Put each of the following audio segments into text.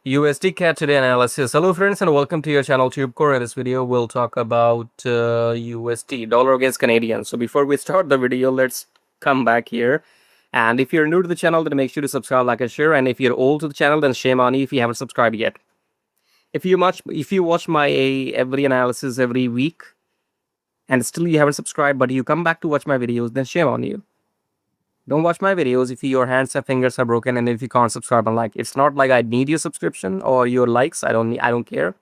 USDCAD today analysis. Hello friends and welcome to your channel TubeCore. In this video we'll talk about USD, dollar against Canadian. So before we start the video, let's come back here. And if you're new to the channel, then make sure to subscribe, like and share. And if you're old to the channel, then shame on you if you haven't subscribed yet. If you watch my every analysis every week and still you haven't subscribed, but you come back to watch my videos, then shame on you. Don't watch my videos if your hands and fingers are broken and if you can't subscribe and like. It's not like I need your subscription or your likes. I don't care.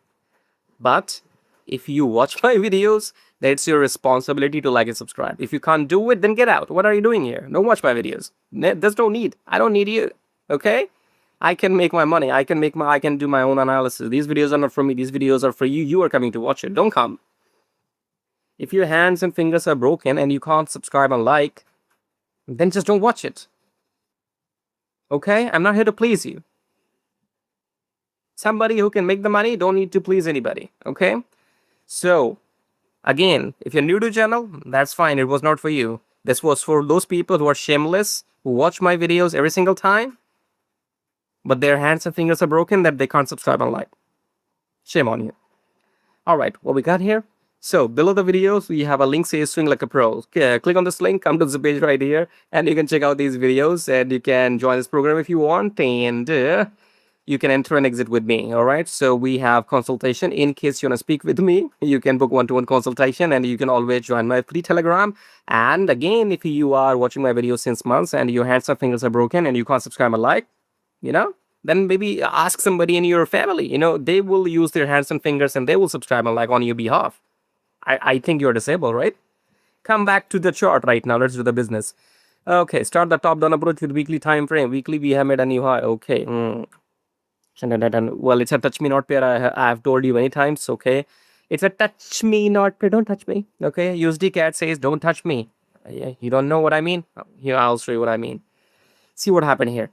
But if you watch my videos, then it's your responsibility to like and subscribe. If you can't do it, then get out. What are you doing here? Don't watch my videos. There's no need. I don't need you. Okay? I can make my money. I can do my own analysis. These videos are not for me. These videos are for you. You are coming to watch it. Don't come. If your hands and fingers are broken and you can't subscribe and like, then just don't watch it. Okay? I'm not here to please you. Somebody who can make the money don't need to please anybody. Okay? So, again, if you're new to the channel, that's fine. It was not for you. This was for those people who are shameless, who watch my videos every single time, but their hands and fingers are broken that they can't subscribe and like. Shame on you. Alright, what we got here? So below the videos, we have a link says swing like a pro. Okay, click on this link, come to this page right here, and you can check out these videos and you can join this program if you want, and you can enter and exit with me. All right. So we have consultation. In case you want to speak with me, you can book one-to-one consultation, and you can always join my free Telegram. And again, if you are watching my videos since months and your hands and fingers are broken and you can't subscribe and like, then maybe ask somebody in your family. They will use their hands and fingers and they will subscribe and like on your behalf. I think you're disabled, right? Come back to the chart right now. Let's do the business. Okay, start the top down approach with weekly time frame. Weekly, we have made a new high. Okay. Well, it's a touch me not pair. I've told you many times. Okay. It's a touch me not pair. Don't touch me. Okay. USDCAD says don't touch me. You don't know what I mean? Here, I'll show you what I mean. See what happened here.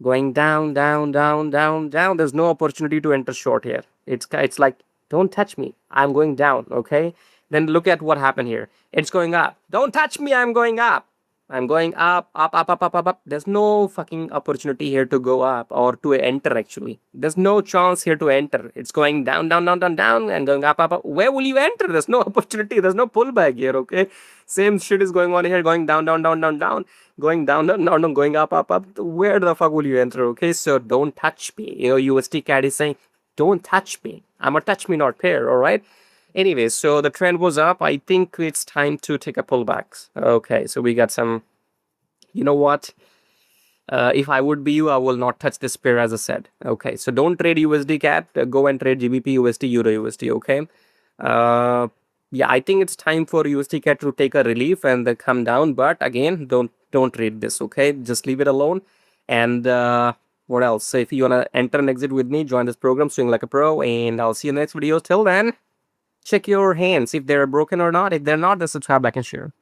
Going down, down, down, down, down. There's no opportunity to enter short here. It's like, don't touch me. I'm going down, okay? Then look at what happened here. It's going up. Don't touch me. I'm going up. I'm going up, up, up, up, up, up, up. There's no fucking opportunity here to go up or to enter, actually. There's no chance here to enter. It's going down, down, down, down, down, and going up, up, up. Where will you enter? There's no opportunity. There's no pullback here, okay? Same shit is going on here, going down, down, down, down, down. Going down, down, down, down, going up, up, up. Where the fuck will you enter, okay? So don't touch me. USDCAD is saying, don't touch me. I'm a touch me not pair, all right? Anyway, so the trend was up. I think it's time to take a pullback. Okay, so we got some, you know what? If I would be you, I will not touch this pair as I said. Okay, so don't trade USDCAD. Go and trade GBP, USD, Euro, USD, okay? Yeah, I think it's time for USDCAD to take a relief and then come down. But again, don't trade this, okay? Just leave it alone. And what else? So if you want to enter and exit with me, join this program, swing like a pro, and I'll see you in the next video. Till then, check your hands if they're broken or not. If they're not, then subscribe, like, and share.